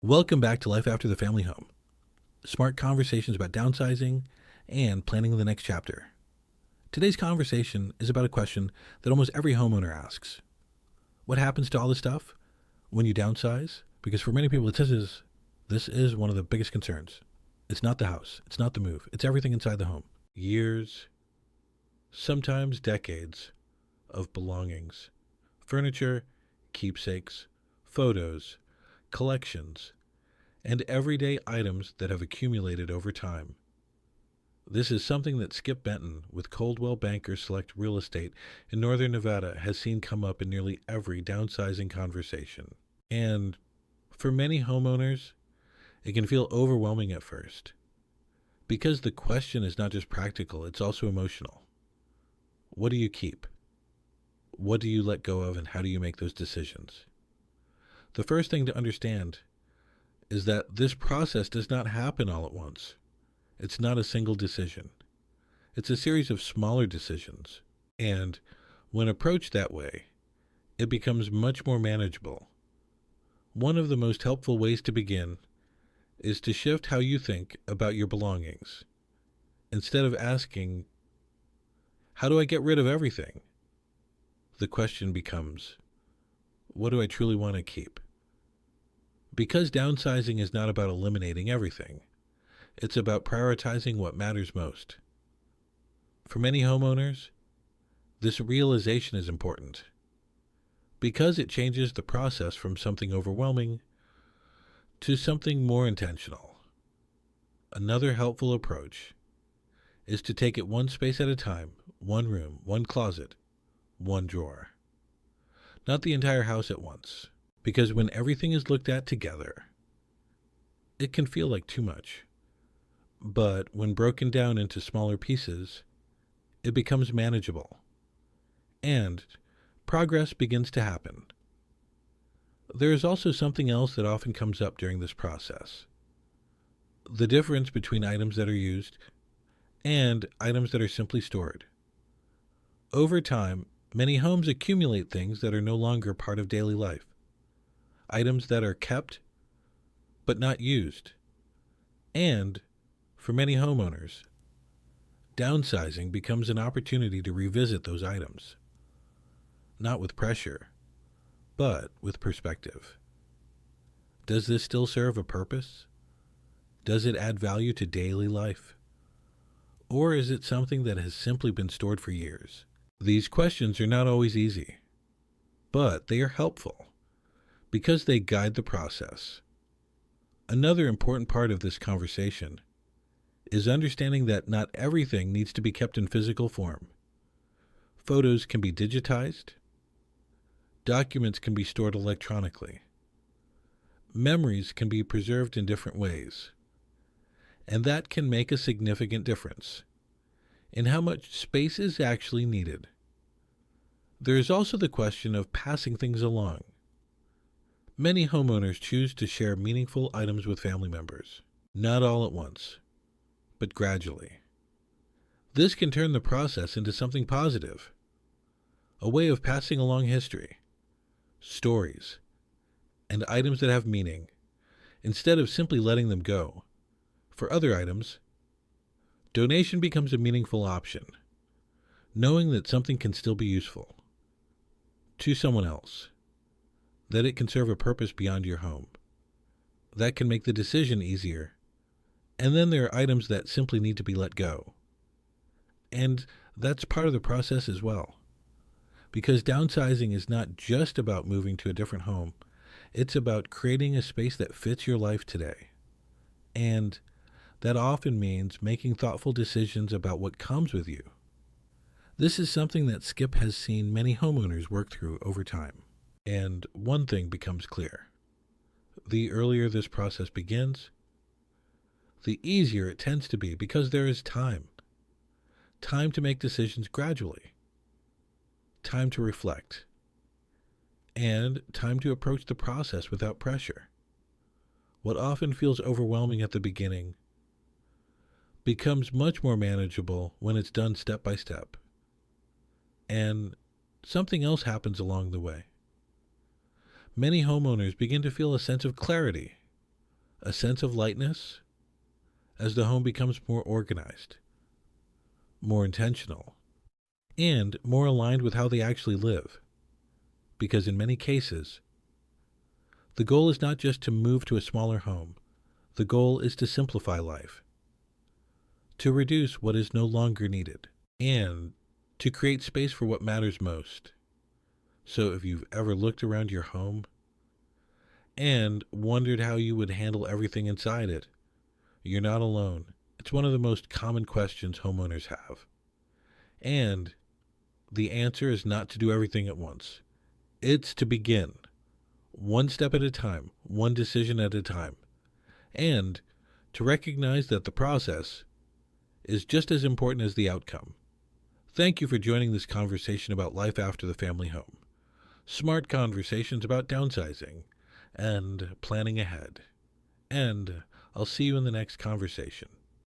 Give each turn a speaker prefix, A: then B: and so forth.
A: Welcome back to Life After the Family Home. Smart conversations about downsizing and planning the next chapter. Today's conversation is about a question that almost every homeowner asks. What happens to all this stuff when you downsize? Because for many people, this is one of the biggest concerns. It's not the house. It's not the move. It's everything inside the home. Years, sometimes decades of belongings. Furniture, keepsakes, photos, collections, and everyday items that have accumulated over time. This is something that Skip Benton with Coldwell Banker Select Real Estate in Northern Nevada has seen come up in nearly every downsizing conversation. And for many homeowners, it can feel overwhelming at first, because the question is not just practical, it's also emotional. What do you keep? What do you let go of, and how do you make those decisions? The first thing to understand is that this process does not happen all at once. It's not a single decision. It's a series of smaller decisions. And when approached that way, it becomes much more manageable. One of the most helpful ways to begin is to shift how you think about your belongings. Instead of asking, how do I get rid of everything? The question becomes, what do I truly want to keep? Because downsizing is not about eliminating everything. It's about prioritizing what matters most. For many homeowners, this realization is important because it changes the process from something overwhelming to something more intentional. Another helpful approach is to take it one space at a time, one room, one closet, one drawer. Not the entire house at once, because when everything is looked at together, it can feel like too much. But when broken down into smaller pieces, it becomes manageable, and progress begins to happen. There is also something else that often comes up during this process: the difference between items that are used and items that are simply stored. Over time, many homes accumulate things that are no longer part of daily life. Items that are kept but not used. And for many homeowners, downsizing becomes an opportunity to revisit those items. Not with pressure, but with perspective. Does this still serve a purpose? Does it add value to daily life? Or is it something that has simply been stored for years? These questions are not always easy, but they are helpful because they guide the process. Another important part of this conversation is understanding that not everything needs to be kept in physical form. Photos can be digitized. Documents can be stored electronically. Memories can be preserved in different ways. And that can make a significant difference in how much space is actually needed. There is also the question of passing things along. Many homeowners choose to share meaningful items with family members, not all at once, but gradually. This can turn the process into something positive, a way of passing along history, stories, and items that have meaning, instead of simply letting them go. For other items, donation becomes a meaningful option, knowing that something can still be useful to someone else, that it can serve a purpose beyond your home. That can make the decision easier. And then there are items that simply need to be let go. And that's part of the process as well. Because downsizing is not just about moving to a different home. It's about creating a space that fits your life today. And that often means making thoughtful decisions about what comes with you. This is something that Skip has seen many homeowners work through over time. And one thing becomes clear: the earlier this process begins, the easier it tends to be, because there is time. Time to make decisions gradually. Time to reflect. And time to approach the process without pressure. What often feels overwhelming at the beginning becomes much more manageable when it's done step by step. And something else happens along the way. Many homeowners begin to feel a sense of clarity a sense of lightness as the home becomes more organized, more intentional, and more aligned with how they actually live. Because in many cases, the goal is not just to move to a smaller home. The goal is to simplify life, to reduce what is no longer needed, and to create space for what matters most. So if you've ever looked around your home and wondered how you would handle everything inside it, you're not alone. It's one of the most common questions homeowners have. And the answer is not to do everything at once. It's to begin, one step at a time, one decision at a time, and to recognize that the process is just as important as the outcome. Thank you for joining this conversation about life after the family home. Smart conversations about downsizing and planning ahead. And I'll see you in the next conversation.